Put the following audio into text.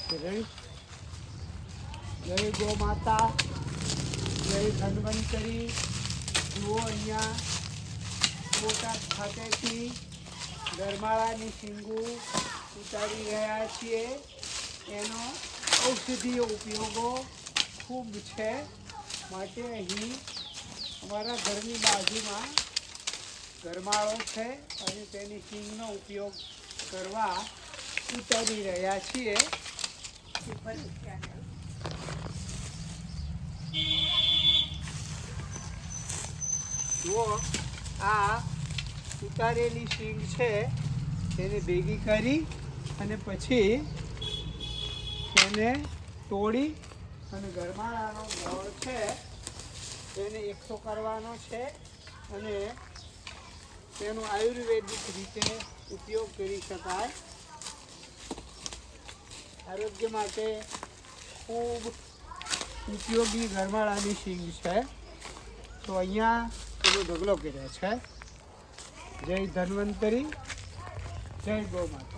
જય ગો માતા, જય ધન્વંતરી. જુઓ અહીંયા બોટાદ ખાતેથી ગરમાળાની શીંગુ ઉતારી રહ્યા છીએ. એનો ઔષધીય ઉપયોગો ખૂબ છે, માટે અહીં અમારા ઘરની બાજુમાં ગરમાળો છે અને તેની શીંગનો ઉપયોગ કરવા ઉતારી રહ્યા છીએ. જુઓ, આ ઉતારેલી શીંગ છે તેને ભેગી કરી અને પછી તેને તોડી અને ગરમાળાનો ગોળ છે તેને એકઠો કરવાનો છે અને તેનો આયુર્વેદિક રીતે ઉપયોગ કરી શકાય. આરોગ્ય માટે ખૂબ ઉપયોગી ગરમાળાની શીંગ છે. તો અહીંયા એનો ઢગલો કર્યો છે. જય ધન્વંતરી, જય ગૌ માતા.